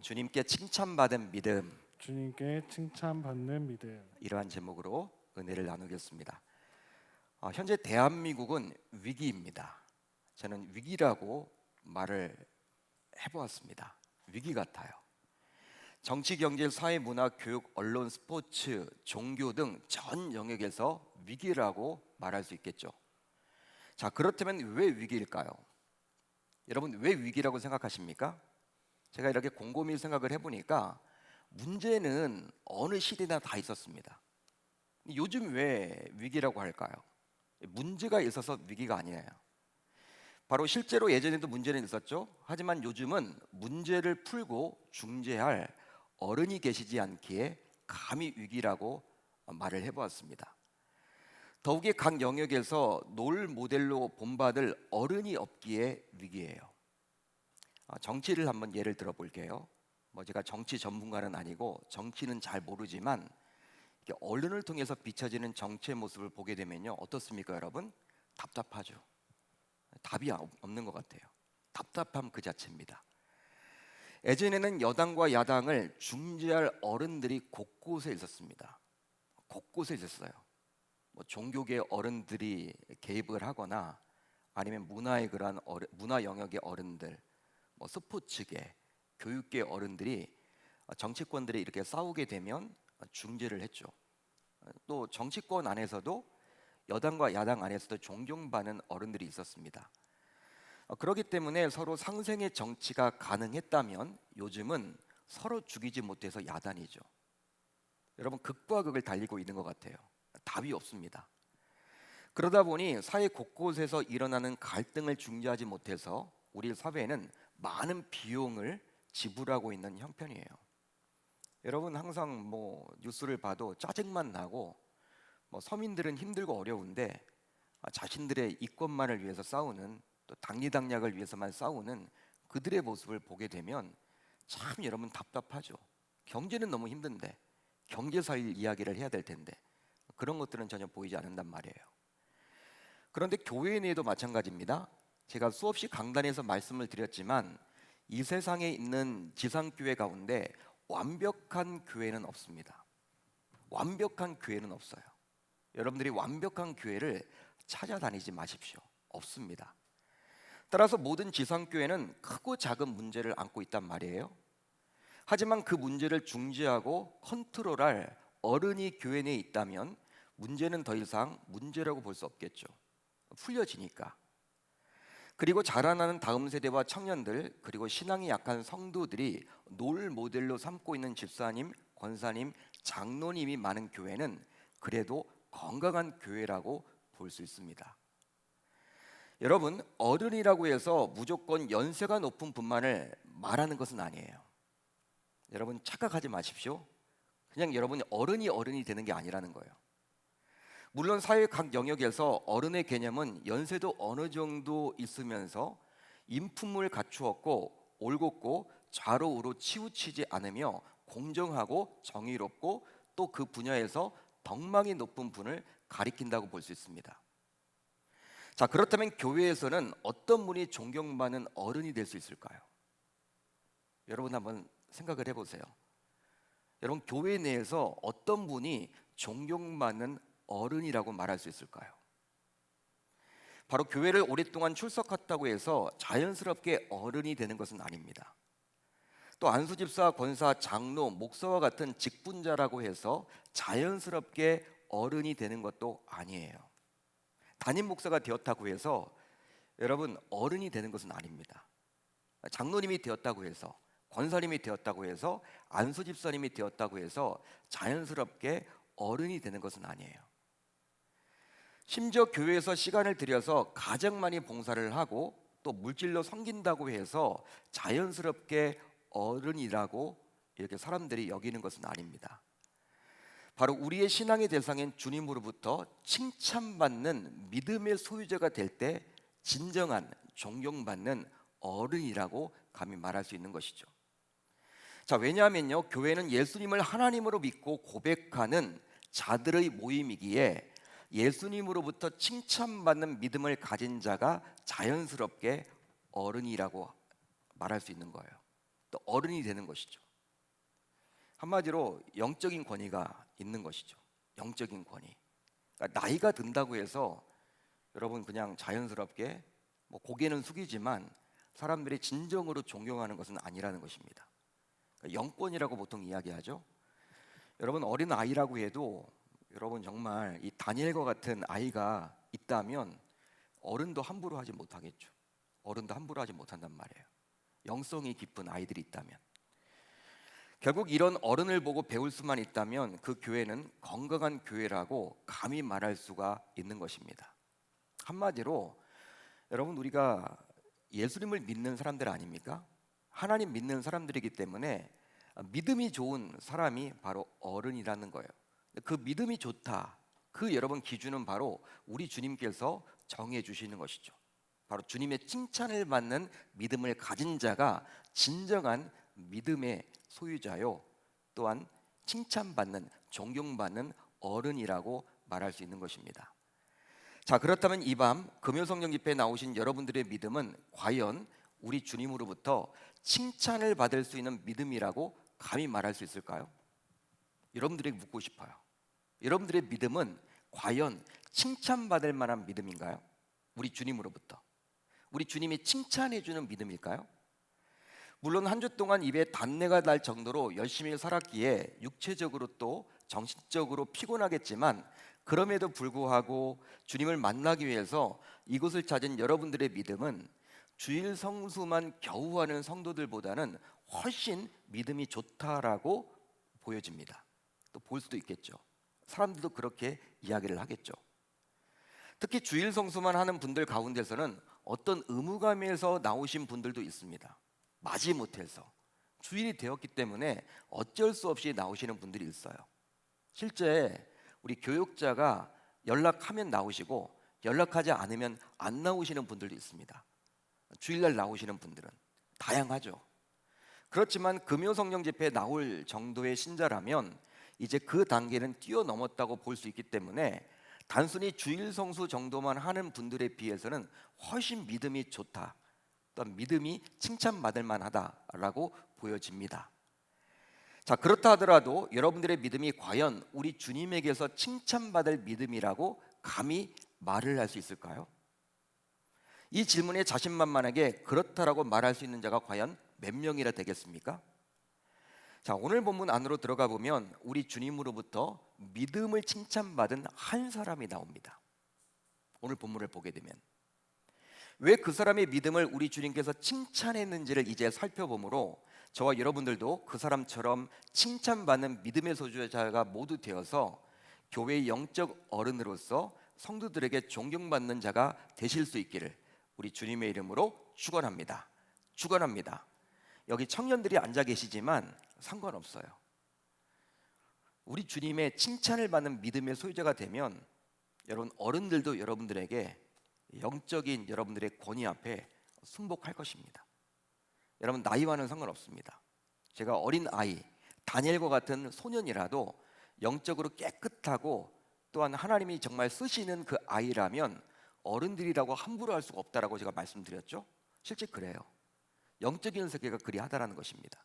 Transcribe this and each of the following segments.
주님께 칭찬받은 믿음, 주님께 칭찬받는 믿음. 이러한 제목으로 은혜를 나누겠습니다. 현재 대한민국은 위기입니다. 저는 위기라고 말을 해보았습니다. 위기 같아요. 정치, 경제, 사회, 문화, 교육, 언론, 스포츠, 종교 등 전 영역에서 위기라고 말할 수 있겠죠. 자, 그렇다면 왜 위기일까요? 여러분, 왜 위기라고 생각하십니까? 제가 이렇게 곰곰이 생각을 해보니까 문제는 어느 시대나 다 있었습니다. 요즘 왜 위기라고 할까요? 문제가 있어서 위기가 아니에요. 바로 실제로 예전에도 문제는 있었죠. 하지만 요즘은 문제를 풀고 중재할 어른이 계시지 않기에 감히 위기라고 말을 해보았습니다. 더욱이 각 영역에서 롤 모델로 본받을 어른이 없기에 위기예요. 정치를 한번 예를 들어 볼게요. 제가 정치 전문가는 아니고 정치는 잘 모르지만 언론을 통해서 비춰지는 정치의 모습을 보게 되면요, 어떻습니까, 여러분? 답답하죠. 답이 없는 것 같아요. 답답함 그 자체입니다. 예전에는 여당과 야당을 중재할 어른들이 곳곳에 있었습니다. 곳곳에 있었어요. 종교계 어른들이 개입을 하거나 아니면 문화의 그러한 문화 영역의 어른들, 스포츠계, 교육계 어른들이 정치권들이 이렇게 싸우게 되면 중재를 했죠. 또 정치권 안에서도 여당과 야당 안에서도 존경받는 어른들이 있었습니다. 그렇기 때문에 서로 상생의 정치가 가능했다면 요즘은 서로 죽이지 못해서 야단이죠. 여러분, 극과 극을 달리고 있는 것 같아요. 답이 없습니다. 그러다 보니 사회 곳곳에서 일어나는 갈등을 중재하지 못해서 우리 사회는 많은 비용을 지불하고 있는 형편이에요. 여러분, 항상 뉴스를 봐도 짜증만 나고 서민들은 힘들고 어려운데 자신들의 이권만을 위해서 싸우는, 또 당리당략을 위해서만 싸우는 그들의 모습을 보게 되면 참 여러분 답답하죠. 경제는 너무 힘든데 경제사회 이야기를 해야 될 텐데 그런 것들은 전혀 보이지 않는단 말이에요. 그런데 교회 내에도 마찬가지입니다. 제가 수없이 강단에서 말씀을 드렸지만 이 세상에 있는 지상교회 가운데 완벽한 교회는 없습니다. 완벽한 교회는 없어요. 여러분들이 완벽한 교회를 찾아다니지 마십시오. 없습니다. 따라서 모든 지상교회는 크고 작은 문제를 안고 있단 말이에요. 하지만 그 문제를 중재하고 컨트롤할 어른이 교회 내에 있다면 문제는 더 이상 문제라고 볼 수 없겠죠. 풀려지니까. 그리고 자라나는 다음 세대와 청년들, 그리고 신앙이 약한 성도들이 롤 모델로 삼고 있는 집사님, 권사님, 장로님이 많은 교회는 그래도 건강한 교회라고 볼 수 있습니다. 여러분, 어른이라고 해서 무조건 연세가 높은 분만을 말하는 것은 아니에요. 여러분, 착각하지 마십시오. 그냥 여러분이 어른이 되는 게 아니라는 거예요. 물론 사회 각 영역에서 어른의 개념은 연세도 어느 정도 있으면서 인품을 갖추었고 올곧고 좌로우로 치우치지 않으며 공정하고 정의롭고 또 그 분야에서 덕망이 높은 분을 가리킨다고 볼 수 있습니다. 자, 그렇다면 교회에서는 어떤 분이 존경받는 어른이 될 수 있을까요? 여러분 한번 생각을 해보세요. 여러분, 교회 내에서 어떤 분이 존경받는 어른이라고 말할 수 있을까요? 바로 교회를 오랫동안 출석했다고 해서 자연스럽게 어른이 되는 것은 아닙니다. 또 안수집사, 권사, 장로, 목사와 같은 직분자라고 해서 자연스럽게 어른이 되는 것도 아니에요. 담임 목사가 되었다고 해서 여러분 어른이 되는 것은 아닙니다. 장로님이 되었다고 해서, 권사님이 되었다고 해서, 안수집사님이 되었다고 해서 자연스럽게 어른이 되는 것은 아니에요. 심지어 교회에서 시간을 들여서 가장 많이 봉사를 하고 또 물질로 섬긴다고 해서 자연스럽게 어른이라고 이렇게 사람들이 여기는 것은 아닙니다. 바로 우리의 신앙의 대상인 주님으로부터 칭찬받는 믿음의 소유자가 될 때 진정한 존경받는 어른이라고 감히 말할 수 있는 것이죠. 자, 왜냐하면요, 교회는 예수님을 하나님으로 믿고 고백하는 자들의 모임이기에 예수님으로부터 칭찬받는 믿음을 가진 자가 자연스럽게 어른이라고 말할 수 있는 거예요. 또 어른이 되는 것이죠. 한마디로 영적인 권위가 있는 것이죠. 영적인 권위. 그러니까 나이가 든다고 해서 여러분 그냥 자연스럽게 뭐 고개는 숙이지만 사람들이 진정으로 존경하는 것은 아니라는 것입니다. 그러니까 영권이라고 보통 이야기하죠. 여러분 어린 아이라고 해도 여러분 정말 이 다니엘과 같은 아이가 있다면 어른도 함부로 하지 못하겠죠. 어른도 함부로 하지 못한단 말이에요. 영성이 깊은 아이들이 있다면. 결국 이런 어른을 보고 배울 수만 있다면 그 교회는 건강한 교회라고 감히 말할 수가 있는 것입니다. 한마디로 여러분 우리가 예수님을 믿는 사람들 아닙니까? 하나님 믿는 사람들이기 때문에 믿음이 좋은 사람이 바로 어른이라는 거예요. 그 믿음이 좋다. 그 여러분 기준은 바로 우리 주님께서 정해 주시는 것이죠. 바로 주님의 칭찬을 받는 믿음을 가진 자가 진정한 믿음의 소유자요. 또한 칭찬받는, 존경받는 어른이라고 말할 수 있는 것입니다. 자, 그렇다면 이 밤 금요성령 집회에 나오신 여러분들의 믿음은 과연 우리 주님으로부터 칭찬을 받을 수 있는 믿음이라고 감히 말할 수 있을까요? 여러분들에게 묻고 싶어요. 여러분들의 믿음은 과연 칭찬받을 만한 믿음인가요? 우리 주님으로부터. 우리 주님이 칭찬해 주는 믿음일까요? 물론 한 주 동안 입에 단내가 날 정도로 열심히 살았기에 육체적으로 또 정신적으로 피곤하겠지만 그럼에도 불구하고 주님을 만나기 위해서 이곳을 찾은 여러분들의 믿음은 주일 성수만 겨우 하는 성도들보다는 훨씬 믿음이 좋다라고 보여집니다. 또 볼 수도 있겠죠. 사람들도 그렇게 이야기를 하겠죠. 특히 주일 성수만 하는 분들 가운데서는 어떤 의무감에서 나오신 분들도 있습니다. 마지못해서 주일이 되었기 때문에 어쩔 수 없이 나오시는 분들이 있어요. 실제 우리 교육자가 연락하면 나오시고 연락하지 않으면 안 나오시는 분들도 있습니다. 주일날 나오시는 분들은 다양하죠. 그렇지만 금요성령 집회에 나올 정도의 신자라면 이제 그 단계는 뛰어넘었다고 볼 수 있기 때문에 단순히 주일 성수 정도만 하는 분들에 비해서는 훨씬 믿음이 좋다, 또한 믿음이 칭찬받을 만하다라고 보여집니다. 자, 그렇다 하더라도 여러분들의 믿음이 과연 우리 주님에게서 칭찬받을 믿음이라고 감히 말을 할 수 있을까요? 이 질문에 자신만만하게 그렇다라고 말할 수 있는 자가 과연 몇 명이나 되겠습니까? 자, 오늘 본문 안으로 들어가 보면 우리 주님으로부터 믿음을 칭찬받은 한 사람이 나옵니다. 오늘 본문을 보게 되면 왜 그 사람의 믿음을 우리 주님께서 칭찬했는지를 이제 살펴보므로 저와 여러분들도 그 사람처럼 칭찬받는 믿음의 소유자가 모두 되어서 교회의 영적 어른으로서 성도들에게 존경받는 자가 되실 수 있기를 우리 주님의 이름으로 축원합니다. 축원합니다. 여기 청년들이 앉아 계시지만 상관없어요. 우리 주님의 칭찬을 받는 믿음의 소유자가 되면 여러분 어른들도 여러분들에게 영적인 여러분들의 권위 앞에 순복할 것입니다. 여러분 나이와는 상관없습니다. 제가 어린 아이 다니엘과 같은 소년이라도 영적으로 깨끗하고 또한 하나님이 정말 쓰시는 그 아이라면 어른들이라고 함부로 할 수가 없다라고 제가 말씀드렸죠. 실제 그래요. 영적인 세계가 그리하다라는 것입니다.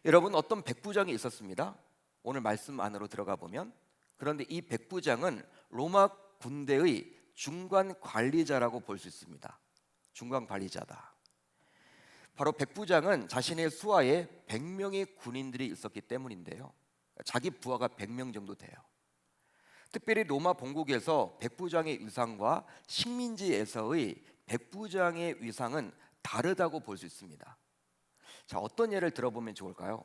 여러분 어떤 백부장이 있었습니다. 오늘 말씀 안으로 들어가 보면 그런데 이 백부장은 로마 군대의 중간 관리자라고 볼 수 있습니다. 중간 관리자다. 바로 백부장은 자신의 수하에 100명의 군인들이 있었기 때문인데요. 자기 부하가 100명 정도 돼요. 특별히 로마 본국에서 백부장의 위상과 식민지에서의 백부장의 위상은 다르다고 볼 수 있습니다. 자, 어떤 예를 들어보면 좋을까요?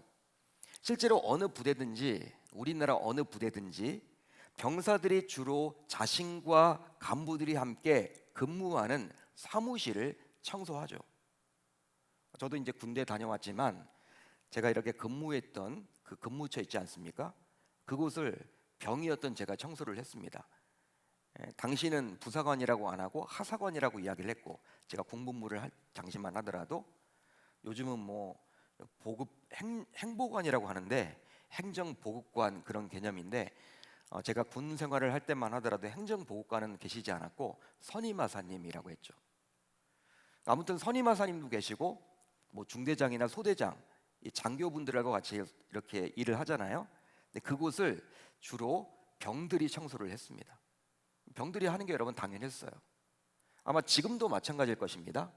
실제로 어느 부대든지 우리나라 어느 부대든지 병사들이 주로 자신과 간부들이 함께 근무하는 사무실을 청소하죠. 저도 이제 군대 다녀왔지만 제가 이렇게 근무했던 그 근무처 있지 않습니까? 그곳을 병이었던 제가 청소를 했습니다. 당신은 부사관이라고 안 하고 하사관이라고 이야기를 했고 제가 공복무를 할 당시만 하더라도 요즘은 뭐 보급 행보관이라고 하는데 행정보급관 그런 개념인데 제가 군 생활을 할 때만 하더라도 행정보급관은 계시지 않았고 선임하사님이라고 했죠. 아무튼 선임하사님도 계시고 뭐 중대장이나 소대장, 이 장교분들하고 같이 이렇게 일을 하잖아요. 근데 그곳을 주로 병들이 청소를 했습니다. 병들이 하는 게 여러분 당연했어요. 아마 지금도 마찬가지일 것입니다.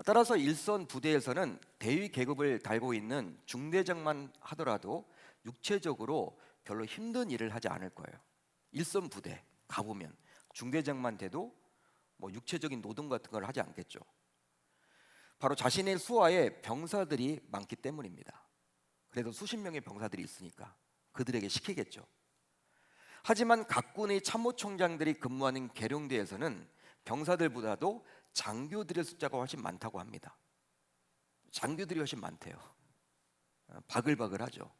따라서 일선 부대에서는 대위 계급을 달고 있는 중대장만 하더라도 육체적으로 별로 힘든 일을 하지 않을 거예요. 일선 부대 가보면 중대장만 돼도 뭐 육체적인 노동 같은 걸 하지 않겠죠. 바로 자신의 수하에 병사들이 많기 때문입니다. 그래도 수십 명의 병사들이 있으니까 그들에게 시키겠죠. 하지만 각 군의 참모총장들이 근무하는 계룡대에서는 병사들보다도 장교들의 숫자가 훨씬 많다고 합니다. 장교들이 훨씬 많대요. 바글바글하죠.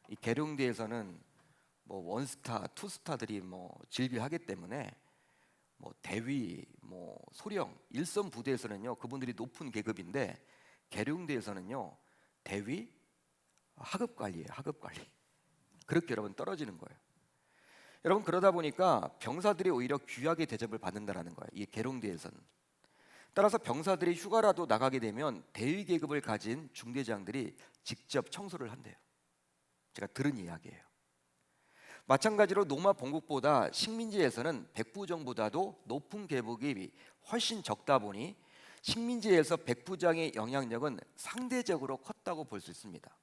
이 계룡대에서는 뭐 원스타, 투스타들이 뭐 질비하기 때문에 뭐 대위, 뭐 소령, 일선 부대에서는요 그분들이 높은 계급인데 계룡대에서는요 대위, 하급 관리예요. 하급 관리. 그렇게 여러분 떨어지는 거예요. 여러분 그러다 보니까 병사들이 오히려 귀하게 대접을 받는다라는 거예요. 이 계룡대에서는. 따라서 병사들이 휴가라도 나가게 되면 대위 계급을 가진 중대장들이 직접 청소를 한대요. 제가 들은 이야기예요. 마찬가지로 노마 본국보다 식민지에서는 백부정보다도 높은 계급이 훨씬 적다 보니 식민지에서 백부장의 영향력은 상대적으로 컸다고 볼 수 있습니다.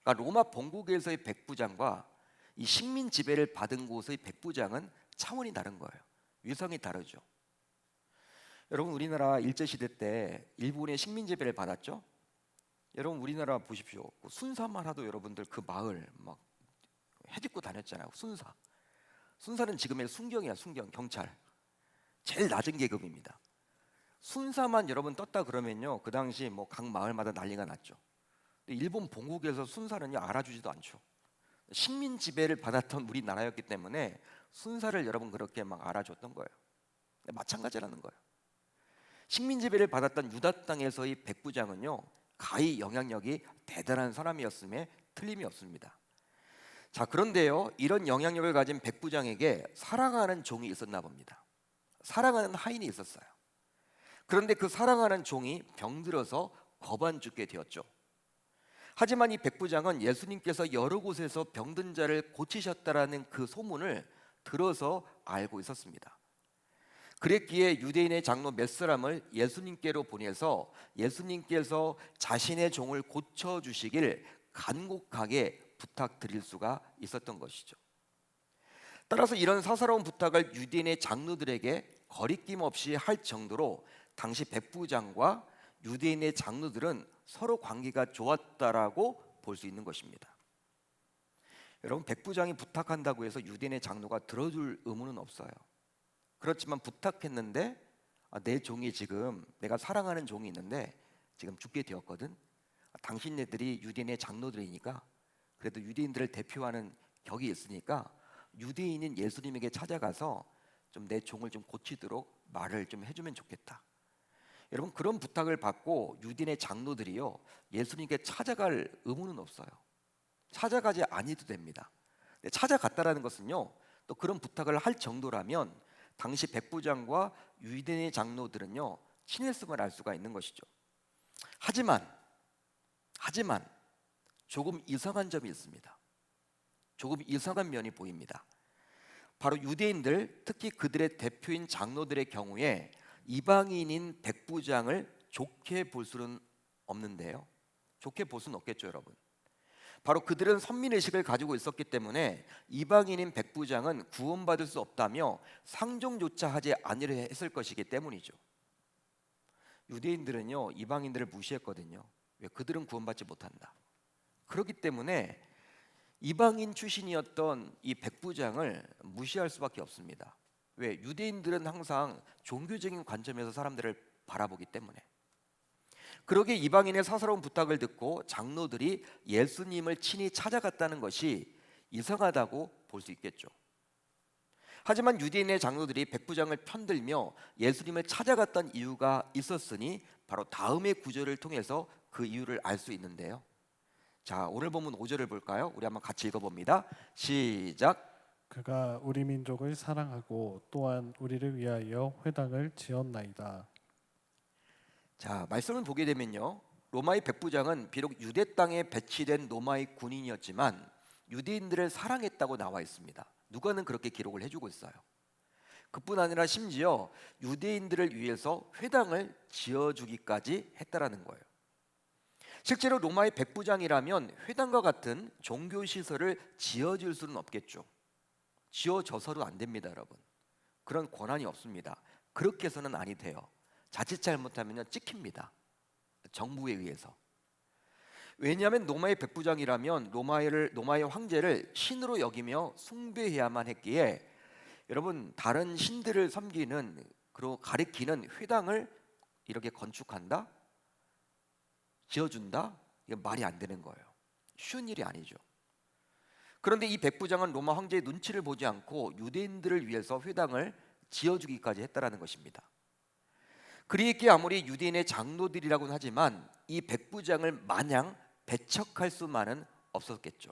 그러니까 로마 본국에서의 백부장과 이 식민 지배를 받은 곳의 백부장은 차원이 다른 거예요. 위상이 다르죠. 여러분 우리나라 일제시대 때 일본의 식민 지배를 받았죠. 여러분 우리나라 보십시오. 순사만 하도 여러분들 그 마을 막 해집고 다녔잖아요. 순사. 순사는 지금의 순경이야. 순경, 경찰. 제일 낮은 계급입니다. 순사만 여러분 떴다 그러면요 그 당시 뭐 각 마을마다 난리가 났죠. 근데 일본 본국에서 순사는요 알아주지도 않죠. 식민 지배를 받았던 우리나라였기 때문에 순사를 여러분 그렇게 막 알아줬던 거예요. 마찬가지라는 거예요. 식민 지배를 받았던 유다 땅에서의 백부장은요 가히 영향력이 대단한 사람이었음에 틀림이 없습니다. 자 그런데요 이런 영향력을 가진 백부장에게 사랑하는 종이 있었나 봅니다. 사랑하는 하인이 있었어요. 그런데 그 사랑하는 종이 병들어서 겁안 죽게 되었죠. 하지만 이 백부장은 예수님께서 여러 곳에서 병든 자를 고치셨다라는 그 소문을 들어서 알고 있었습니다. 그랬기에 유대인의 장로 몇 사람을 예수님께로 보내서 예수님께서 자신의 종을 고쳐주시길 간곡하게 부탁드릴 수가 있었던 것이죠. 따라서 이런 사사로운 부탁을 유대인의 장로들에게 거리낌 없이 할 정도로 당시 백부장과 유대인의 장로들은 서로 관계가 좋았다라고 볼 수 있는 것입니다. 여러분 백부장이 부탁한다고 해서 유대인의 장로가 들어줄 의무는 없어요. 그렇지만 부탁했는데 내 종이 지금 내가 사랑하는 종이 있는데 지금 죽게 되었거든. 당신네들이 유대인의 장로들이니까 그래도 유대인들을 대표하는 격이 있으니까 유대인인 예수님에게 찾아가서 좀 내 종을 좀 고치도록 말을 좀 해주면 좋겠다. 여러분 그런 부탁을 받고 유대인의 장로들이요 예수님께 찾아갈 의무는 없어요. 찾아가지 아니도 됩니다. 근데 찾아갔다라는 것은요 또 그런 부탁을 할 정도라면 당시 백부장과 유대인의 장로들은요 친했음을 알 수가 있는 것이죠. 하지만 조금 이상한 점이 있습니다. 조금 이상한 면이 보입니다. 바로 유대인들 특히 그들의 대표인 장로들의 경우에 이방인인 백부장을 좋게 볼 수는 없는데요. 좋게 볼 수는 없겠죠, 여러분. 바로 그들은 선민의식을 가지고 있었기 때문에 이방인인 백부장은 구원받을 수 없다며 상종조차 하지 아니려 했을 것이기 때문이죠. 유대인들은요 이방인들을 무시했거든요. 왜? 그들은 구원받지 못한다. 그렇기 때문에 이방인 출신이었던 이 백부장을 무시할 수밖에 없습니다. 왜? 유대인들은 항상 종교적인 관점에서 사람들을 바라보기 때문에. 그러게 이방인의 사사로운 부탁을 듣고 장로들이 예수님을 친히 찾아갔다는 것이 이상하다고 볼 수 있겠죠. 하지만 유대인의 장로들이 백부장을 편들며 예수님을 찾아갔던 이유가 있었으니 바로 다음의 구절을 통해서 그 이유를 알 수 있는데요. 자, 오늘 본문 5절을 볼까요? 우리 한번 같이 읽어봅니다. 시작. 그가 우리 민족을 사랑하고 또한 우리를 위하여 회당을 지었나이다. 자, 말씀을 보게 되면요 로마의 백부장은 비록 유대 땅에 배치된 로마의 군인이었지만 유대인들을 사랑했다고 나와 있습니다. 누가는 그렇게 기록을 해주고 있어요. 그뿐 아니라 심지어 유대인들을 위해서 회당을 지어주기까지 했다라는 거예요. 실제로 로마의 백부장이라면 회당과 같은 종교 시설을 지어줄 수는 없겠죠. 지어져서도 안 됩니다, 여러분. 그런 권한이 없습니다. 그렇게 해서는 아니 돼요. 자칫 잘못하면 찍힙니다. 정부에 의해서. 왜냐하면 로마의 백부장이라면 로마의 황제를 신으로 여기며 숭배해야만 했기에 여러분, 다른 신들을 섬기는 그리고 가리키는 회당을 이렇게 건축한다? 지어준다? 이건 말이 안 되는 거예요. 쉬운 일이 아니죠. 그런데 이 백부장은 로마 황제의 눈치를 보지 않고 유대인들을 위해서 회당을 지어주기까지 했다라는 것입니다. 그리기에 아무리 유대인의 장로들이라고는 하지만 이 백부장을 마냥 배척할 수만은 없었겠죠.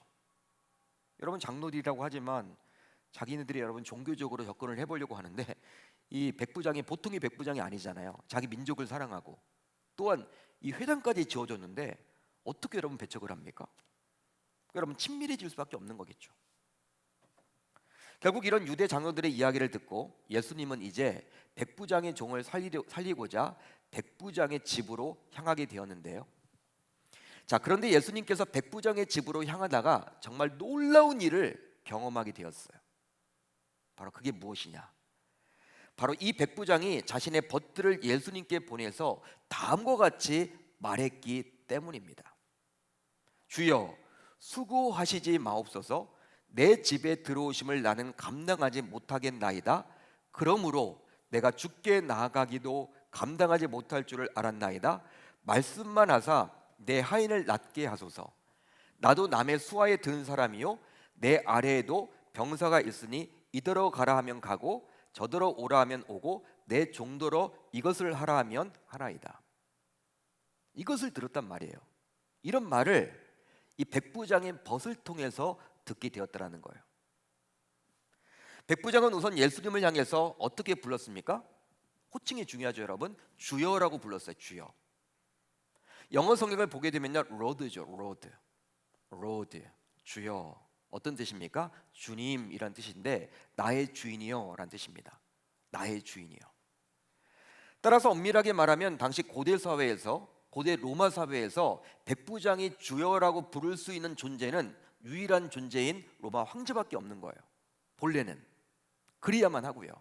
여러분, 장로들이라고 하지만 자기네들이 여러분 종교적으로 접근을 해보려고 하는데 이 백부장이 보통의 백부장이 아니잖아요. 자기 민족을 사랑하고 또한 이 회당까지 지어줬는데 어떻게 여러분 배척을 합니까? 여러분, 친밀해질 수밖에 없는 거겠죠. 결국 이런 유대 장로들의 이야기를 듣고 예수님은 이제 백부장의 종을 살리고자 백부장의 집으로 향하게 되었는데요. 자, 그런데 예수님께서 백부장의 집으로 향하다가 정말 놀라운 일을 경험하게 되었어요. 바로 그게 무엇이냐? 바로 이 백부장이 자신의 벗들을 예수님께 보내서 다음과 같이 말했기 때문입니다. 주여, 수고하시지 마옵소서. 내 집에 들어오심을 나는 감당하지 못하겠나이다. 그러므로 내가 주께 나아가기도 감당하지 못할 줄을 알았나이다. 말씀만 하사 내 하인을 낫게 하소서. 나도 남의 수하에 든 사람이요 내 아래에도 병사가 있으니 이더러 가라 하면 가고 저더러 오라 하면 오고 내 종더러 이것을 하라 하면 하나이다. 이것을 들었단 말이에요. 이런 말을 이 백부장의 벗을 통해서 듣게 되었다라는 거예요. 백부장은 우선 예수님을 향해서 어떻게 불렀습니까? 호칭이 중요하죠, 여러분. 주여라고 불렀어요. 주여. 영어 성경을 보게 되면요, 로드죠. 로드. 주여. 어떤 뜻입니까? 주님이란 뜻인데 나의 주인이요 라는 뜻입니다. 나의 주인이요. 따라서 엄밀하게 말하면 당시 고대 로마 사회에서 백부장이 주여라고 부를 수 있는 존재는 유일한 존재인 로마 황제밖에 없는 거예요. 본래는 그래야만 하고요.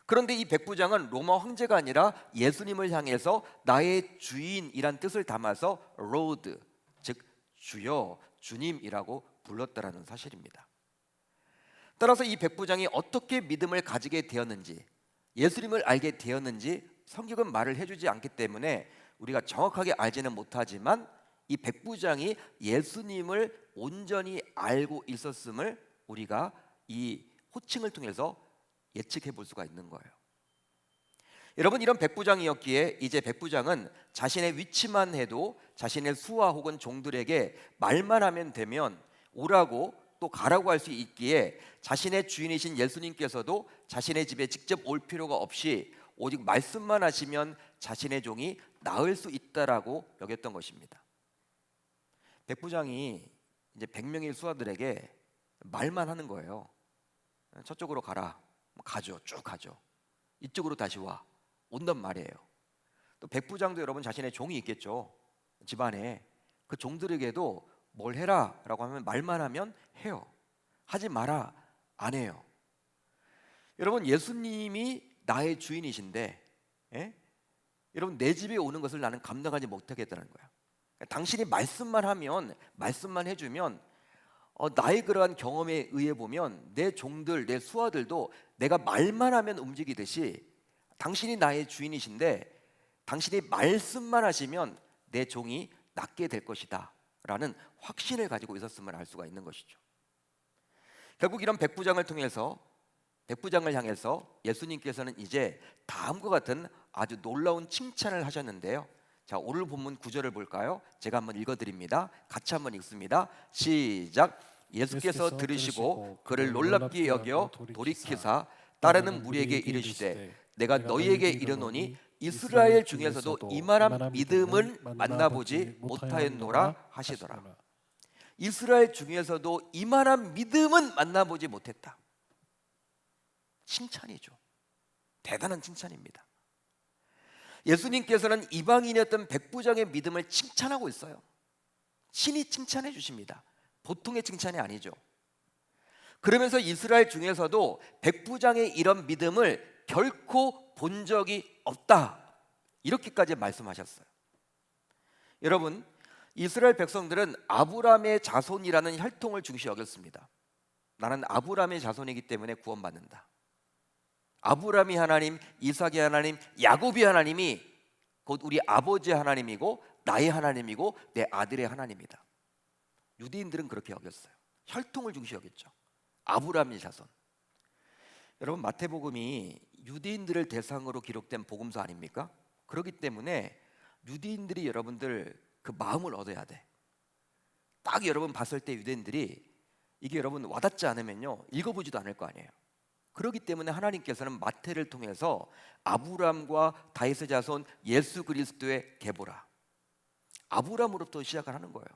그런데 이 백부장은 로마 황제가 아니라 예수님을 향해서 나의 주인이란 뜻을 담아서 로드, 즉 주여, 주님이라고 불렀다라는 사실입니다. 따라서 이 백부장이 어떻게 믿음을 가지게 되었는지, 예수님을 알게 되었는지 성경은 말을 해주지 않기 때문에 우리가 정확하게 알지는 못하지만 이 백부장이 예수님을 온전히 알고 있었음을 우리가 이 호칭을 통해서 예측해 볼 수가 있는 거예요. 여러분, 이런 백부장이었기에 이제 백부장은 자신의 위치만 해도 자신의 수하 혹은 종들에게 말만 하면 되면 오라고 또 가라고 할 수 있기에 자신의 주인이신 예수님께서도 자신의 집에 직접 올 필요가 없이 오직 말씀만 하시면 자신의 종이 나을 수 있다라고 여겼던 것입니다. 백부장이 이제 100명의 수하들에게 말만 하는 거예요. 저쪽으로 가라. 가죠. 쭉 가죠. 이쪽으로 다시 와. 온단 말이에요. 또 백부장도 여러분 자신의 종이 있겠죠. 집안에. 그 종들에게도 뭘 해라 라고 하면 말만 하면 해요. 하지 마라 안 해요. 여러분, 예수님이 나의 주인이신데 여러분, 내 집에 오는 것을 나는 감당하지 못하겠다는 거야. 당신이 말씀만 하면, 말씀만 해주면 나의 그러한 경험에 의해 보면 내 종들, 내 수하들도 내가 말만 하면 움직이듯이 당신이 나의 주인이신데 당신이 말씀만 하시면 내 종이 낫게 될 것이다 라는 확신을 가지고 있었음을 알 수가 있는 것이죠. 결국 이런 백부장을 향해서 예수님께서는 이제 다음과 같은 아주 놀라운 칭찬을 하셨는데요. 자, 오늘 본문 9절을 볼까요? 제가 한번 읽어드립니다. 같이 한번 읽습니다. 시작. 예수께서 들으시고 그를 놀랍게 여겨 돌이키사 따르는 무리에게 이르시되 내가 너희에게 이르노니 이스라엘 중에서도 이만한 믿음을 만나보지 못하였노라 하시더라. 이스라엘 중에서도 이만한 믿음은 만나보지 못했다. 칭찬이죠. 대단한 칭찬입니다. 예수님께서는 이방인이었던 백부장의 믿음을 칭찬하고 있어요. 친히 칭찬해 주십니다. 보통의 칭찬이 아니죠. 그러면서 이스라엘 중에서도 백부장의 이런 믿음을 결코 본 적이 없다, 이렇게까지 말씀하셨어요. 여러분, 이스라엘 백성들은 아브라함의 자손이라는 혈통을 중시 여겼습니다. 나는 아브라함의 자손이기 때문에 구원받는다. 아브라함이 하나님, 이삭이 하나님, 야곱이 하나님이 곧 우리 아버지의 하나님이고 나의 하나님이고 내 아들의 하나님이다. 유대인들은 그렇게 여겼어요. 혈통을 중시 여겼죠. 아브라함의 자손. 여러분, 마태복음이 유대인들을 대상으로 기록된 복음서 아닙니까? 그렇기 때문에 유대인들이 여러분들 그 마음을 얻어야 돼. 딱 여러분 봤을 때 유대인들이 이게 여러분 와닿지 않으면요 읽어보지도 않을 거 아니에요. 그렇기 때문에 하나님께서는 마태를 통해서 아브라함과 다윗의 자손 예수 그리스도의 계보라, 아브라함으로부터 시작을 하는 거예요.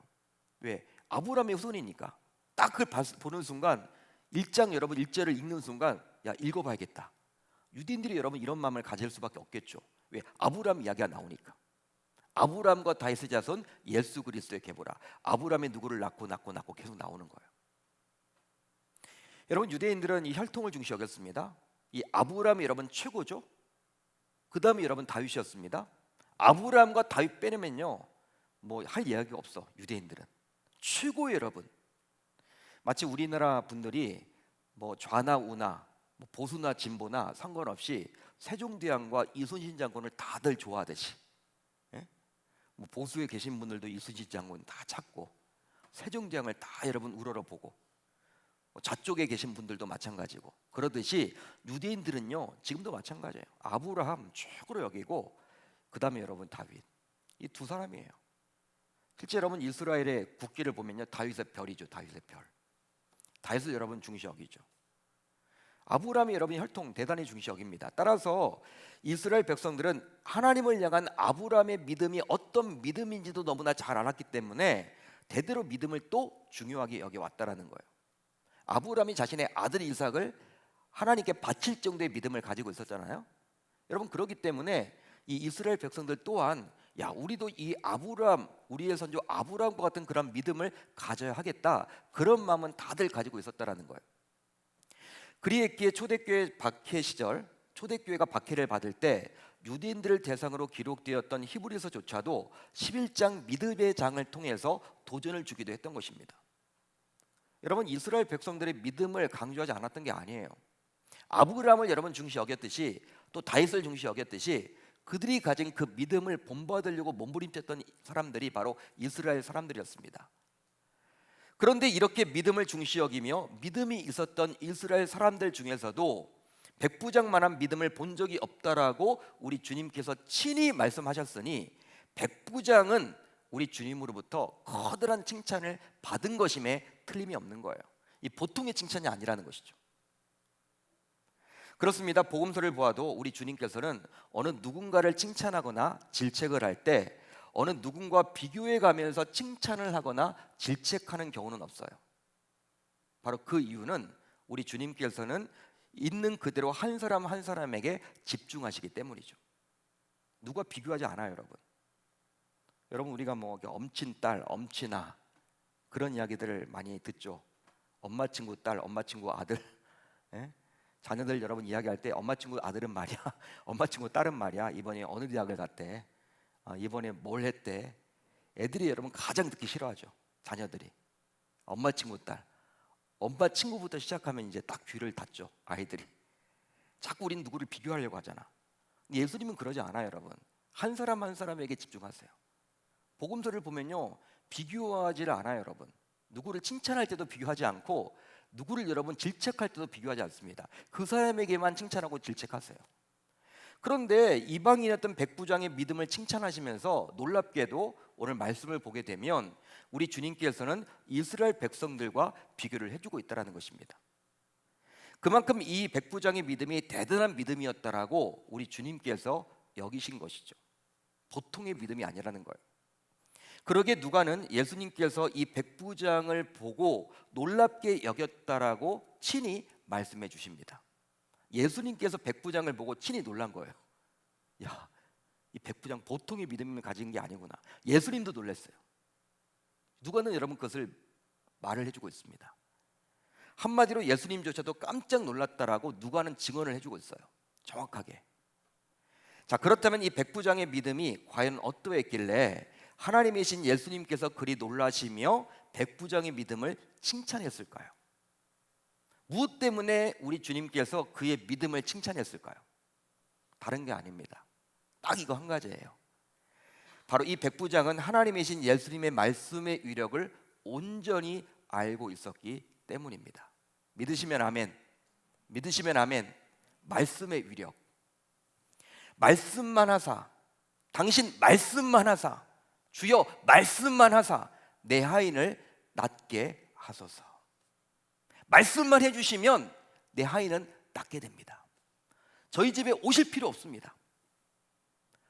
왜? 아브라함의 후손이니까. 딱 그걸 보는 순간 1장 여러분 1절을 읽는 순간 야, 읽어봐야겠다. 유대인들이 여러분 이런 마음을 가질 수밖에 없겠죠. 왜? 아브라함 이야기가 나오니까. 아브라함과 다윗의 자손 예수 그리스도의 계보라. 아브라함이 누구를 낳고 계속 나오는 거예요. 여러분, 유대인들은 이 혈통을 중시 여겼습니다. 이 아브라함이 여러분 최고죠. 그 다음에 여러분 다윗이었습니다. 아브라함과 다윗 빼내면요 뭐 할 이야기가 없어. 유대인들은 최고예요 여러분. 마치 우리나라 분들이 뭐 좌나 우나 뭐 보수나 진보나 상관없이 세종대왕과 이순신 장군을 다들 좋아하듯이, 예? 뭐 보수에 계신 분들도 이순신 장군 다 찾고 세종대왕을 다 여러분 우러러보고, 좌쪽에 계신 분들도 마찬가지고, 그러듯이 유대인들은요 지금도 마찬가지예요. 아브라함 최고로 여기고 그 다음에 여러분 다윗, 이 두 사람이에요. 실제 여러분 이스라엘의 국기를 보면요 다윗의 별이죠. 다윗의 별. 다윗을 여러분 중시 여기죠. 아브라함이 여러분 혈통 대단히 중시 여깁니다. 따라서 이스라엘 백성들은 하나님을 향한 아브라함의 믿음이 어떤 믿음인지도 너무나 잘 알았기 때문에 대대로 믿음을 또 중요하게 여겨왔다라는 거예요. 아브라함이 자신의 아들 이삭을 하나님께 바칠 정도의 믿음을 가지고 있었잖아요. 여러분, 그렇기 때문에 이 이스라엘 백성들 또한 야, 우리도 이 아브라함, 우리의 선조 아브라함과 같은 그런 믿음을 가져야 하겠다, 그런 마음은 다들 가지고 있었다라는 거예요. 그리했기에 초대교회 박해 시절, 초대교회가 박해를 받을 때 유대인들을 대상으로 기록되었던 히브리서조차도 11장 믿음의 장을 통해서 도전을 주기도 했던 것입니다. 여러분, 이스라엘 백성들의 믿음을 강조하지 않았던 게 아니에요. 아브라함을 여러분 중시 여겼듯이 또 다윗을 중시 여겼듯이 그들이 가진 그 믿음을 본받으려고 몸부림쳤던 사람들이 바로 이스라엘 사람들이었습니다. 그런데 이렇게 믿음을 중시 여기며 믿음이 있었던 이스라엘 사람들 중에서도 백부장만한 믿음을 본 적이 없다라고 우리 주님께서 친히 말씀하셨으니 백부장은 우리 주님으로부터 커다란 칭찬을 받은 것임에 틀림이 없는 거예요. 이 보통의 칭찬이 아니라는 것이죠. 그렇습니다. 복음서를 보아도 우리 주님께서는 어느 누군가를 칭찬하거나 질책을 할 때 어느 누군가 비교해 가면서 칭찬을 하거나 질책하는 경우는 없어요. 바로 그 이유는 우리 주님께서는 있는 그대로 한 사람 한 사람에게 집중하시기 때문이죠. 누가 비교하지 않아요, 여러분. 여러분, 우리가 뭐 엄친 딸, 엄친아 그런 이야기들을 많이 듣죠. 엄마 친구 딸, 엄마 친구 아들. 예? 자녀들 여러분 이야기할 때 엄마 친구 아들은 말이야, 엄마 친구 딸은 말이야, 이번에 어느 대학을 갔대, 이번에 뭘 했대. 애들이 여러분 가장 듣기 싫어하죠. 자녀들이 엄마 친구 딸, 엄마 친구부터 시작하면 이제 딱 귀를 닫죠. 아이들이 자꾸 우린 누구를 비교하려고 하잖아. 예수님은 그러지 않아요, 여러분. 한 사람 한 사람에게 집중하세요. 복음서를 보면요 비교하지를 않아요, 여러분. 누구를 칭찬할 때도 비교하지 않고 누구를 여러분 질책할 때도 비교하지 않습니다. 그 사람에게만 칭찬하고 질책하세요. 그런데 이방인이었던 백부장의 믿음을 칭찬하시면서 놀랍게도 오늘 말씀을 보게 되면 우리 주님께서는 이스라엘 백성들과 비교를 해주고 있다는 것입니다. 그만큼 이 백부장의 믿음이 대단한 믿음이었다라고 우리 주님께서 여기신 것이죠. 보통의 믿음이 아니라는 거예요. 그러기에 누가는 예수님께서 이 백부장을 보고 놀랍게 여겼다라고 친히 말씀해 주십니다. 예수님께서 백부장을 보고 친히 놀란 거예요. 야, 이 백부장 보통의 믿음을 가진 게 아니구나. 예수님도 놀랐어요. 누가는 여러분 그것을 말을 해주고 있습니다. 한마디로 예수님조차도 깜짝 놀랐다라고 누가는 증언을 해주고 있어요. 정확하게. 자, 그렇다면 이 백부장의 믿음이 과연 어떠했길래 하나님이신 예수님께서 그리 놀라시며 백부장의 믿음을 칭찬했을까요? 무엇 때문에 우리 주님께서 그의 믿음을 칭찬했을까요? 다른 게 아닙니다. 딱 이거 한 가지예요. 바로 이 백부장은 하나님이신 예수님의 말씀의 위력을 온전히 알고 있었기 때문입니다. 믿으시면 아멘. 믿으시면 아멘. 말씀의 위력. 말씀만 하사, 당신 말씀만 하사, 주여 말씀만 하사 내 하인을 낫게 하소서. 말씀만 해주시면 내 하인은 낫게 됩니다. 저희 집에 오실 필요 없습니다.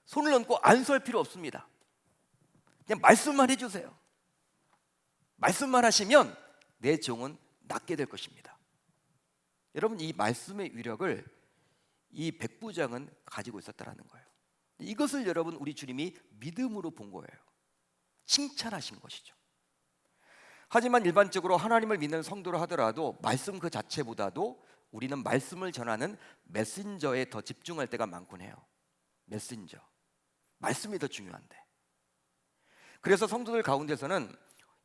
손을 얹고 안수할 필요 없습니다. 그냥 말씀만 해주세요. 말씀만 하시면 내 종은 낫게 될 것입니다. 여러분, 이 말씀의 위력을 이 백부장은 가지고 있었다는 거예요. 이것을 여러분 우리 주님이 믿음으로 본 거예요. 칭찬하신 것이죠. 하지만 일반적으로 하나님을 믿는 성도로 하더라도 말씀 그 자체보다도 우리는 말씀을 전하는 메신저에 더 집중할 때가 많곤 해요. 메신저. 말씀이 더 중요한데. 그래서 성도들 가운데서는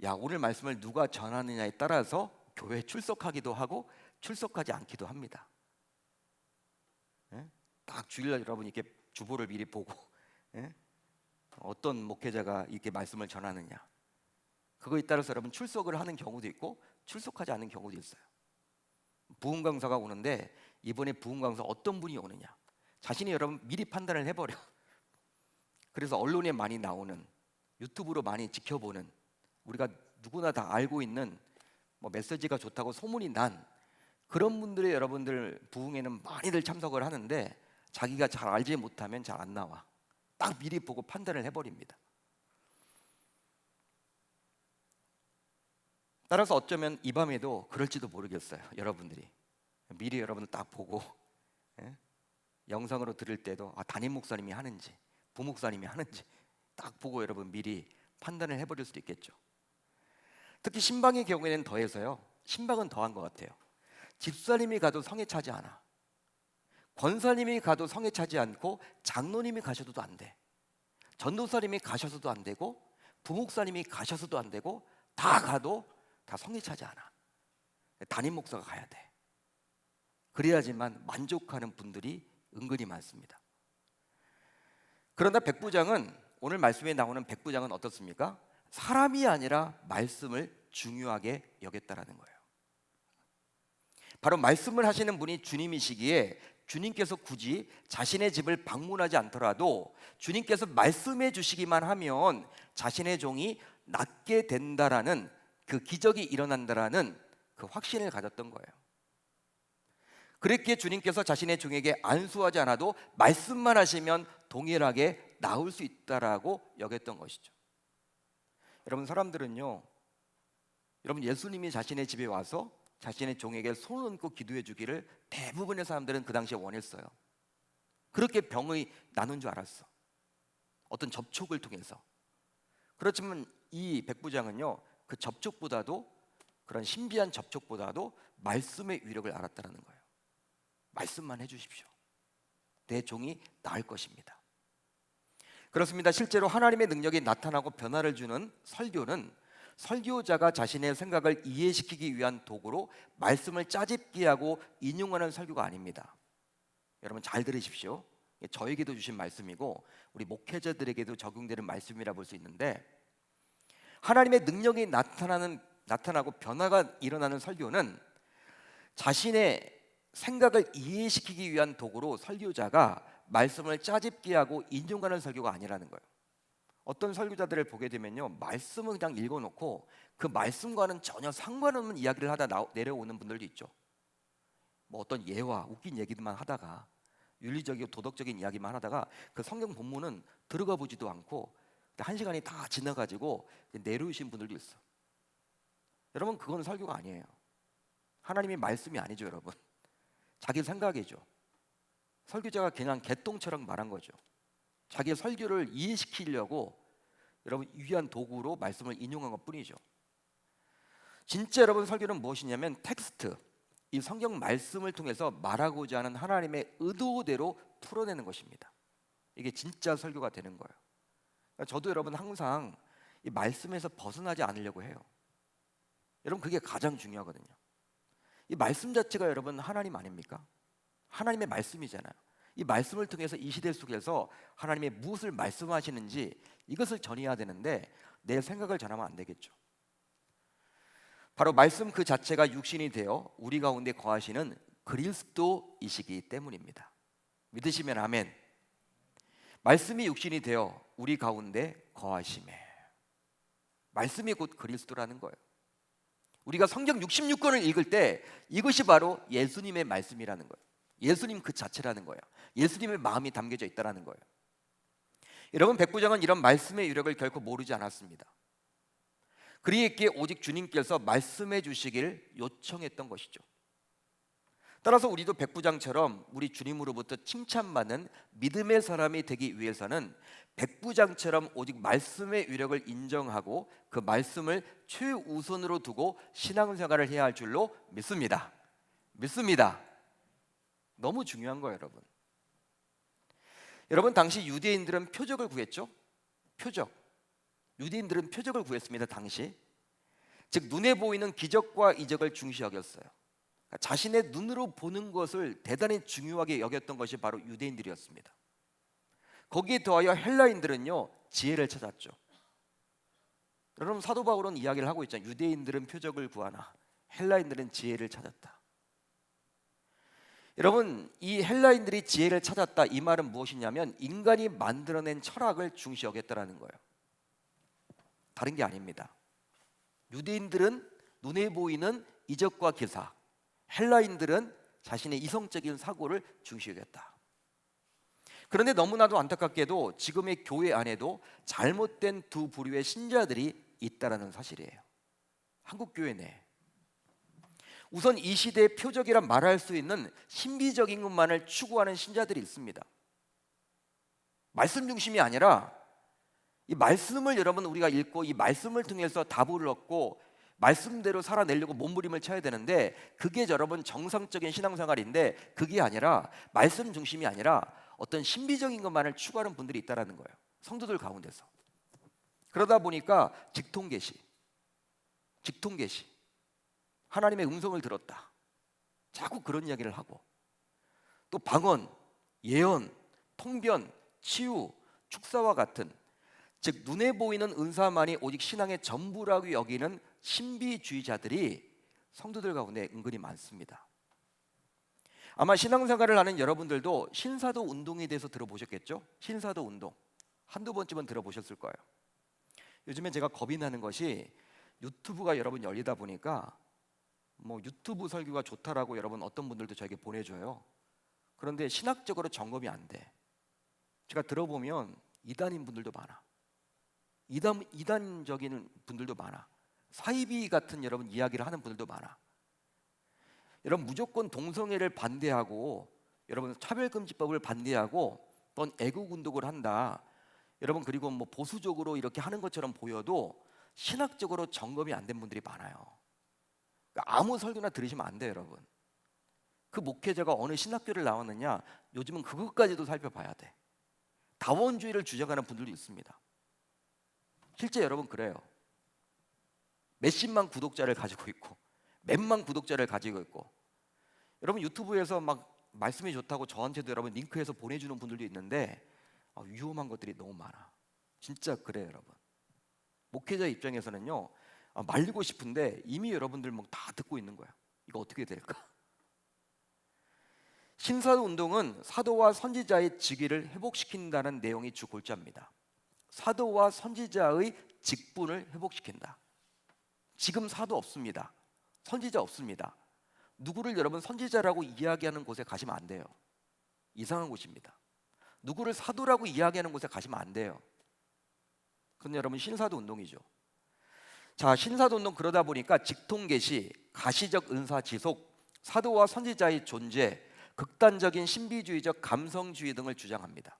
야, 오늘 말씀을 누가 전하느냐에 따라서 교회에 출석하기도 하고 출석하지 않기도 합니다. 딱 주일날 여러분 이렇게 주보를 미리 보고 어떤 목회자가 이렇게 말씀을 전하느냐, 그거에 따라서 여러분 출석을 하는 경우도 있고 출석하지 않는 경우도 있어요. 부흥 강사가 오는데 이번에 부흥 강사 어떤 분이 오느냐 자신이 여러분 미리 판단을 해버려. 그래서 언론에 많이 나오는, 유튜브로 많이 지켜보는, 우리가 누구나 다 알고 있는 뭐 메시지가 좋다고 소문이 난 그런 분들의 여러분들 부흥에는 많이들 참석을 하는데 자기가 잘 알지 못하면 잘 안 나와. 딱 미리 보고 판단을 해버립니다. 따라서 어쩌면 이 밤에도 그럴지도 모르겠어요. 여러분들이 미리 여러분들 딱 보고 영상으로 들을 때도 담임 목사님이 하는지 부목사님이 하는지 딱 보고 여러분 미리 판단을 해버릴 수도 있겠죠. 특히 신방의 경우에는 더해서요. 신방은 더한 것 같아요. 집사님이 가도 성에 차지 않아. 권사님이 가도 성에 차지 않고 장로님이 가셔도 안 돼. 전도사님이 가셔서도 안 되고 부목사님이 가셔서도 안 되고 다 가도 다 성에 차지 않아. 담임 목사가 가야 돼. 그래야지만 만족하는 분들이 은근히 많습니다. 그러나 백부장은, 오늘 말씀에 나오는 백부장은 어떻습니까? 사람이 아니라 말씀을 중요하게 여겼다라는 거예요. 바로 말씀을 하시는 분이 주님이시기에 주님께서 굳이 자신의 집을 방문하지 않더라도 주님께서 말씀해 주시기만 하면 자신의 종이 낫게 된다라는 그 기적이 일어난다라는 그 확신을 가졌던 거예요. 그랬기에 주님께서 자신의 종에게 안수하지 않아도 말씀만 하시면 동일하게 나을 수 있다라고 여겼던 것이죠. 여러분, 사람들은요, 여러분 예수님이 자신의 집에 와서 자신의 종에게 손을 얹고 기도해 주기를 대부분의 사람들은 그 당시에 원했어요. 그렇게 병이 나눈 줄 알았어. 어떤 접촉을 통해서. 그렇지만 이 백부장은요, 그 접촉보다도, 그런 신비한 접촉보다도 말씀의 위력을 알았다는 거예요. 말씀만 해주십시오. 내 종이 나을 것입니다. 그렇습니다. 실제로 하나님의 능력이 나타나고 변화를 주는 설교는 설교자가 자신의 생각을 이해시키기 위한 도구로 말씀을 짜집기 하고 인용하는 설교가 아닙니다. 여러분 잘 들으십시오. 저에게도 주신 말씀이고 우리 목회자들에게도 적용되는 말씀이라 볼 수 있는데, 하나님의 능력이 나타나고 변화가 일어나는 설교는 자신의 생각을 이해시키기 위한 도구로 설교자가 말씀을 짜집기 하고 인용하는 설교가 아니라는 거예요. 어떤 설교자들을 보게 되면요, 말씀을 그냥 읽어놓고 그 말씀과는 전혀 상관없는 이야기를 하다 내려오는 분들도 있죠. 뭐 어떤 예화, 웃긴 얘기들만 하다가 윤리적이고 도덕적인 이야기만 하다가 그 성경 본문은 들어가 보지도 않고 한 시간이 다 지나가지고 내려오신 분들도 있어. 여러분, 그건 설교가 아니에요. 하나님의 말씀이 아니죠, 여러분. 자기 생각이죠. 설교자가 그냥 개똥처럼 말한 거죠. 자기의 설교를 이해시키려고 여러분 위한 도구로 말씀을 인용한 것뿐이죠. 진짜 여러분 설교는 무엇이냐면 텍스트, 이 성경 말씀을 통해서 말하고자 하는 하나님의 의도대로 풀어내는 것입니다. 이게 진짜 설교가 되는 거예요. 그러니까 저도 여러분 항상 이 말씀에서 벗어나지 않으려고 해요. 여러분, 그게 가장 중요하거든요. 이 말씀 자체가 여러분 하나님 아닙니까? 하나님의 말씀이잖아요. 이 말씀을 통해서 이 시대 속에서 하나님의 무엇을 말씀하시는지 이것을 전해야 되는데 내 생각을 전하면 안 되겠죠. 바로 말씀 그 자체가 육신이 되어 우리 가운데 거하시는 그리스도이시기 때문입니다. 믿으시면 아멘. 말씀이 육신이 되어 우리 가운데 거하심에, 말씀이 곧 그리스도라는 거예요. 우리가 성경 66권을 읽을 때 이것이 바로 예수님의 말씀이라는 거예요. 예수님 그 자체라는 거예요. 예수님의 마음이 담겨져 있다는 거예요. 여러분, 백부장은 이런 말씀의 유력을 결코 모르지 않았습니다. 그리기에 오직 주님께서 말씀해 주시길 요청했던 것이죠. 따라서 우리도 백부장처럼 우리 주님으로부터 칭찬받는 믿음의 사람이 되기 위해서는 백부장처럼 오직 말씀의 유력을 인정하고 그 말씀을 최우선으로 두고 신앙생활을 해야 할 줄로 믿습니다. 믿습니다. 너무 중요한 거예요, 여러분. 여러분, 당시 유대인들은 표적을 구했죠. 표적. 유대인들은 표적을 구했습니다. 당시. 즉 눈에 보이는 기적과 이적을 중시 여겼어요. 자신의 눈으로 보는 것을 대단히 중요하게 여겼던 것이 바로 유대인들이었습니다. 거기에 더하여 헬라인들은요, 지혜를 찾았죠. 여러분, 사도 바울은 이야기를 하고 있잖아요. 유대인들은 표적을 구하나 헬라인들은 지혜를 찾았다. 여러분, 이 헬라인들이 지혜를 찾았다, 이 말은 무엇이냐면 인간이 만들어낸 철학을 중시 여겼다라는 거예요. 다른 게 아닙니다. 유대인들은 눈에 보이는 이적과 기사, 헬라인들은 자신의 이성적인 사고를 중시 여겼다. 그런데 너무나도 안타깝게도 지금의 교회 안에도 잘못된 두 부류의 신자들이 있다라는 사실이에요. 한국 교회 내. 우선 이 시대의 표적이라 말할 수 있는 신비적인 것만을 추구하는 신자들이 있습니다. 말씀 중심이 아니라 이 말씀을 여러분 우리가 읽고 이 말씀을 통해서 답을 얻고 말씀대로 살아내려고 몸부림을 쳐야 되는데 그게 여러분 정상적인 신앙생활인데 그게 아니라 말씀 중심이 아니라 어떤 신비적인 것만을 추구하는 분들이 있다라는 거예요. 성도들 가운데서. 그러다 보니까 직통계시, 하나님의 음성을 들었다, 자꾸 그런 이야기를 하고, 또 방언, 예언, 통변, 치유, 축사와 같은, 즉 눈에 보이는 은사만이 오직 신앙의 전부라고 여기는 신비주의자들이 성도들 가운데 은근히 많습니다. 아마 신앙생활을 하는 여러분들도 신사도 운동에 대해서 들어보셨겠죠? 신사도 운동 한두 번쯤은 들어보셨을 거예요. 요즘에 제가 겁이 나는 것이 유튜브가 여러분 열리다 보니까 뭐 유튜브 설교가 좋다라고 여러분 어떤 분들도 저에게 보내줘요. 그런데 신학적으로 점검이 안 돼. 제가 들어보면 이단인 분들도 많아. 이단적인 분들도 많아. 사이비 같은 여러분 이야기를 하는 분들도 많아. 여러분 무조건 동성애를 반대하고 여러분 차별금지법을 반대하고 또 애국운동을 한다. 여러분 그리고 뭐 보수적으로 이렇게 하는 것처럼 보여도 신학적으로 점검이 안 된 분들이 많아요. 그러니까 아무 설교나 들으시면 안 돼요, 여러분. 그 목회자가 어느 신학교를 나왔느냐 요즘은 그것까지도 살펴봐야 돼. 다원주의를 주장하는 분들도 있습니다. 실제 여러분 그래요. 몇십만 구독자를 가지고 있고 몇만 구독자를 가지고 있고, 여러분 유튜브에서 막 말씀이 좋다고 저한테도 여러분 링크해서 보내주는 분들도 있는데 위험한 것들이 너무 많아. 진짜 그래요, 여러분. 목회자 입장에서는요 말리고 싶은데 이미 여러분들 뭐 다 듣고 있는 거야. 이거 어떻게 될까? 신사운동은 사도와 선지자의 직위를 회복시킨다는 내용이 주 골자입니다. 사도와 선지자의 직분을 회복시킨다. 지금 사도 없습니다. 선지자 없습니다. 누구를 여러분 선지자라고 이야기하는 곳에 가시면 안 돼요. 이상한 곳입니다. 누구를 사도라고 이야기하는 곳에 가시면 안 돼요. 그건 여러분 신사도 운동이죠. 자, 신사도 운동 그러다 보니까 직통계시, 가시적 은사 지속, 사도와 선지자의 존재, 극단적인 신비주의적 감성주의 등을 주장합니다.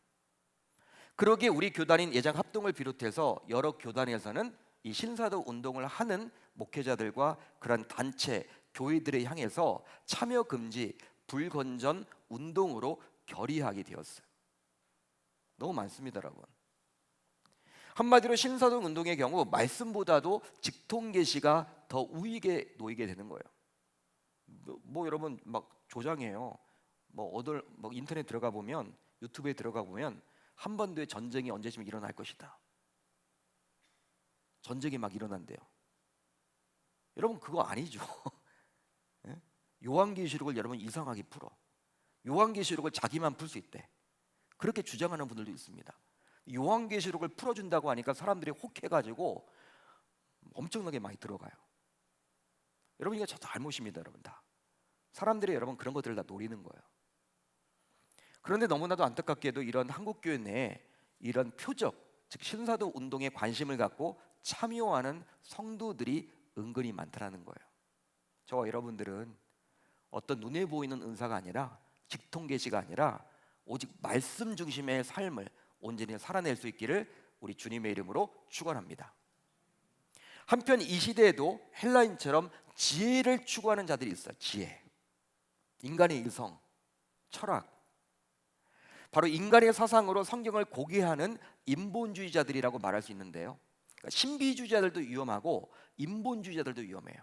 그러기에 우리 교단인 예장 합동을 비롯해서 여러 교단에서는 이 신사도 운동을 하는 목회자들과 그런 단체, 교회들을 향해서 참여 금지, 불건전 운동으로 결의하게 되었어요. 너무 많습니다, 여러분. 한마디로 신사도 운동의 경우 말씀보다도 직통계시가 더 우위에 놓이게 되는 거예요. 뭐 여러분 막 조장해요. 뭐 인터넷 들어가 보면, 유튜브에 들어가 보면 한반도의 전쟁이 언제쯤 일어날 것이다. 전쟁이 막 일어난대요. 여러분 그거 아니죠. 예? 요한계시록을 여러분 이상하게 풀어. 요한계시록을 자기만 풀 수 있대. 그렇게 주장하는 분들도 있습니다. 요한계시록을 풀어준다고 하니까 사람들이 혹해가지고 엄청나게 많이 들어가요. 여러분 이거 저 잘못입니다, 여러분 다. 사람들이 여러분 그런 것들을 다 노리는 거예요. 그런데 너무나도 안타깝게도 이런 한국교회 내에 이런 표적, 즉 신사도 운동에 관심을 갖고 참여하는 성도들이 은근히 많다는 거예요. 저와 여러분들은 어떤 눈에 보이는 은사가 아니라 직통계시가 아니라 오직 말씀 중심의 삶을 온전히 살아낼 수 있기를 우리 주님의 이름으로 축원합니다. 한편 이 시대에도 헬라인처럼 지혜를 추구하는 자들이 있어요. 지혜, 인간의 이성, 철학, 바로 인간의 사상으로 성경을 고귀하는 인본주의자들이라고 말할 수 있는데요. 그러니까 신비주의자들도 위험하고 인본주의자들도 위험해요.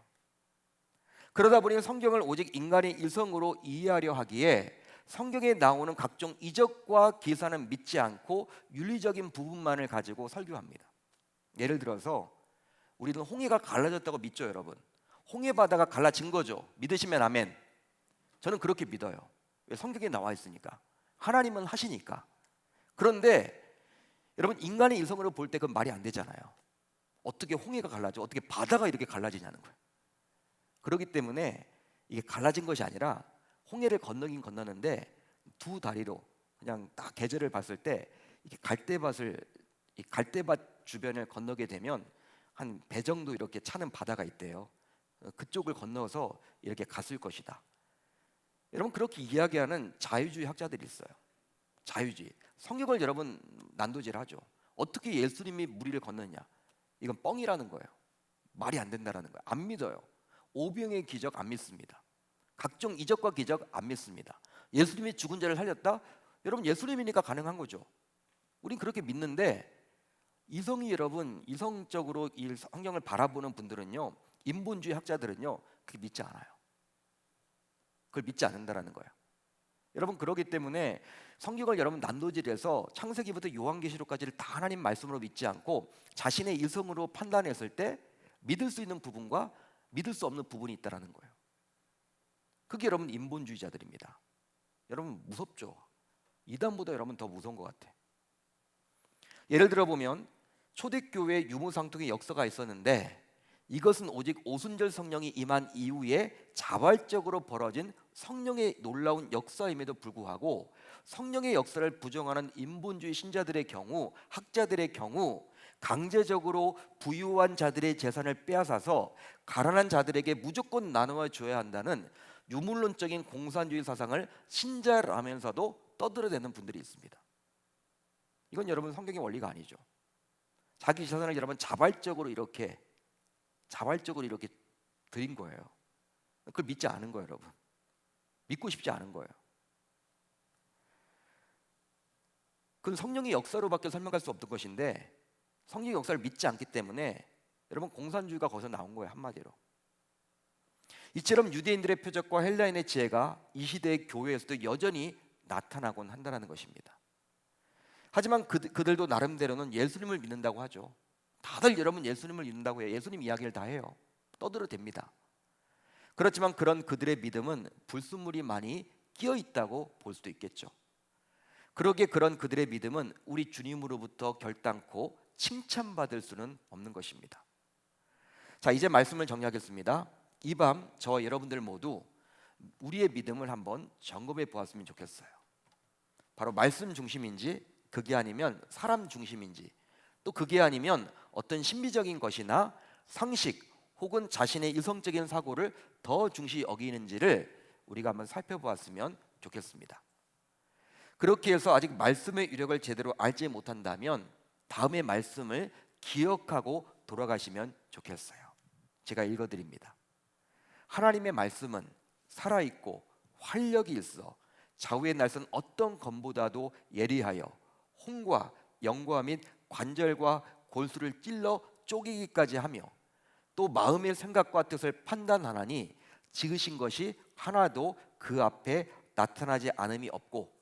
그러다 보니 성경을 오직 인간의 이성으로 이해하려 하기에 성경에 나오는 각종 이적과 기사는 믿지 않고 윤리적인 부분만을 가지고 설교합니다. 예를 들어서 우리는 홍해가 갈라졌다고 믿죠, 여러분. 홍해 바다가 갈라진 거죠. 믿으시면 아멘. 저는 그렇게 믿어요. 왜? 성경에 나와 있으니까. 하나님은 하시니까. 그런데 여러분 인간의 이성으로 볼 때 그건 말이 안 되잖아요. 어떻게 홍해가 갈라져? 어떻게 바다가 이렇게 갈라지냐는 거예요. 그렇기 때문에 이게 갈라진 것이 아니라 홍해를 건너긴 건너는데 두 다리로 그냥 딱 계절을 봤을 때 이렇게 갈대밭 주변을 건너게 되면 한 배 정도 이렇게 차는 바다가 있대요. 그쪽을 건너서 이렇게 갔을 것이다. 여러분 그렇게 이야기하는 자유주의 학자들이 있어요. 자유주의. 성경을 여러분 난도질하죠. 어떻게 예수님이 무리를 건너냐? 이건 뻥이라는 거예요. 말이 안 된다라는 거예요. 안 믿어요. 오병의 기적 안 믿습니다. 각종 이적과 기적 안 믿습니다. 예수님이 죽은 자를 살렸다? 여러분 예수님이니까 가능한 거죠. 우린 그렇게 믿는데 이성이 여러분 이성적으로 이 성경을 바라보는 분들은요, 인본주의 학자들은요 그게 믿지 않아요. 그걸 믿지 않는다라는 거예요. 여러분 그러기 때문에 성경을 여러분 난도질해서 창세기부터 요한계시록까지를 다 하나님 말씀으로 믿지 않고 자신의 이성으로 판단했을 때 믿을 수 있는 부분과 믿을 수 없는 부분이 있다라는 거예요. 그게 여러분 인본주의자들입니다. 여러분 무섭죠? 이단보다 여러분 더 무서운 것 같아. 예를 들어 보면 초대교회 유무상통의 역사가 있었는데 이것은 오직 오순절 성령이 임한 이후에 자발적으로 벌어진 성령의 놀라운 역사임에도 불구하고 성령의 역사를 부정하는 인본주의 신자들의 경우, 학자들의 경우 강제적으로 부유한 자들의 재산을 빼앗아서 가난한 자들에게 무조건 나누어 줘야 한다는 유물론적인 공산주의 사상을 신자라면서도 떠들어대는 분들이 있습니다. 이건 여러분 성경의 원리가 아니죠. 자기 재산을 여러분 자발적으로 이렇게 드린 거예요. 그걸 믿지 않은 거예요, 여러분. 믿고 싶지 않은 거예요. 그건 성령의 역사로밖에 설명할 수 없던 것인데 성령의 역사를 믿지 않기 때문에 여러분 공산주의가 거기서 나온 거예요, 한마디로. 이처럼 유대인들의 표적과 헬라인의 지혜가 이 시대의 교회에서도 여전히 나타나곤 한다는 것입니다. 하지만 그들도 나름대로는 예수님을 믿는다고 하죠. 다들 여러분 예수님을 믿는다고 해요. 예수님 이야기를 다 해요. 떠들어댑니다. 그렇지만 그런 그들의 믿음은 불순물이 많이 끼어 있다고 볼 수도 있겠죠. 그러기에 그런 그들의 믿음은 우리 주님으로부터 결단코 칭찬받을 수는 없는 것입니다. 자, 이제 말씀을 정리하겠습니다. 이 밤 저와 여러분들 모두 우리의 믿음을 한번 점검해 보았으면 좋겠어요. 바로 말씀 중심인지, 그게 아니면 사람 중심인지, 또 그게 아니면 어떤 신비적인 것이나 상식 혹은 자신의 이성적인 사고를 더 중시 여기는지를 우리가 한번 살펴보았으면 좋겠습니다. 그렇게 해서 아직 말씀의 위력을 제대로 알지 못한다면 다음의 말씀을 기억하고 돌아가시면 좋겠어요. 제가 읽어드립니다. 하나님의 말씀은 살아있고 활력이 있어 좌우의 날선 어떤 검보다도 예리하여 홍과 영과 및 관절과 골수를 찔러 쪼개기까지 하며 또 마음의 생각과 뜻을 판단하나니 지으신 것이 하나도 그 앞에 나타나지 않음이 없고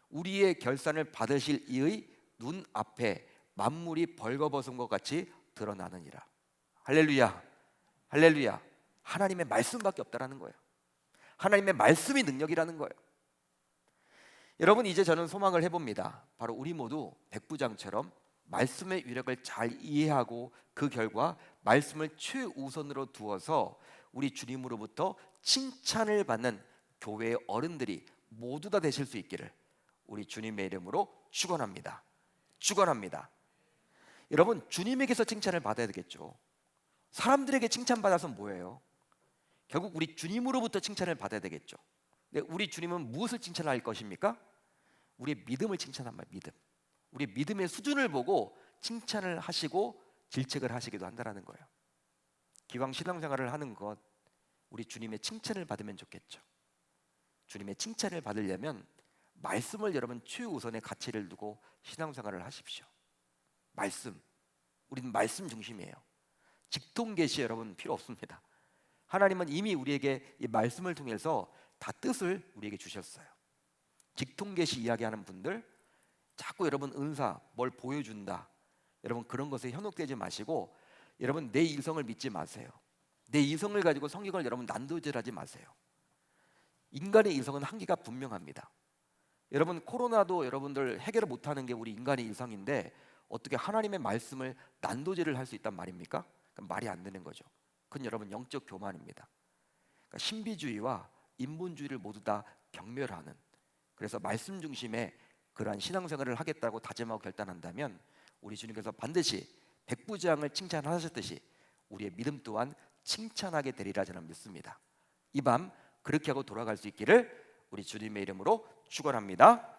우리의 결산을 받으실 이의 눈 앞에 만물이 벌거벗은 것 같이 드러나느니라. 할렐루야, 할렐루야. 하나님의 말씀밖에 없다라는 거예요. 하나님의 말씀이 능력이라는 거예요. 여러분, 이제 저는 소망을 해봅니다. 바로 우리 모두 백부장처럼 말씀의 위력을 잘 이해하고 그 결과 말씀을 최우선으로 두어서 우리 주님으로부터 칭찬을 받는 교회의 어른들이 모두 다 되실 수 있기를 우리 주님의 이름으로 축원합니다. 축원합니다. 여러분, 주님에게서 칭찬을 받아야 되겠죠. 사람들에게 칭찬받아서 뭐예요? 결국 우리 주님으로부터 칭찬을 받아야 되겠죠. 근데 우리 주님은 무엇을 칭찬할 것입니까? 우리의 믿음을 칭찬한 말, 믿음. 우리 믿음의 수준을 보고 칭찬을 하시고 질책을 하시기도 한다는 거예요. 기왕 신앙생활을 하는 것, 우리 주님의 칭찬을 받으면 좋겠죠. 주님의 칭찬을 받으려면 말씀을 여러분 최우선의 가치를 두고 신앙생활을 하십시오. 말씀, 우리는 말씀 중심이에요. 직통계시 여러분 필요 없습니다. 하나님은 이미 우리에게 이 말씀을 통해서 다 뜻을 우리에게 주셨어요. 직통계시 이야기하는 분들 자꾸 여러분 은사 뭘 보여준다, 여러분 그런 것에 현혹되지 마시고 여러분 내 이성을 믿지 마세요. 내 이성을 가지고 성경을 여러분 난도질하지 마세요. 인간의 이성은 한계가 분명합니다. 여러분 코로나도 여러분들 해결을 못하는 게 우리 인간의 이성인데 어떻게 하나님의 말씀을 난도질을 할 수 있단 말입니까? 말이 안 되는 거죠. 그건 여러분 영적 교만입니다. 그러니까 신비주의와 인본주의를 모두 다 경멸하는, 그래서 말씀 중심의 그러한 신앙생활을 하겠다고 다짐하고 결단한다면 우리 주님께서 반드시 백부장을 칭찬하셨듯이 우리의 믿음 또한 칭찬하게 되리라 저는 믿습니다. 이 밤 그렇게 하고 돌아갈 수 있기를 우리 주님의 이름으로 축원합니다.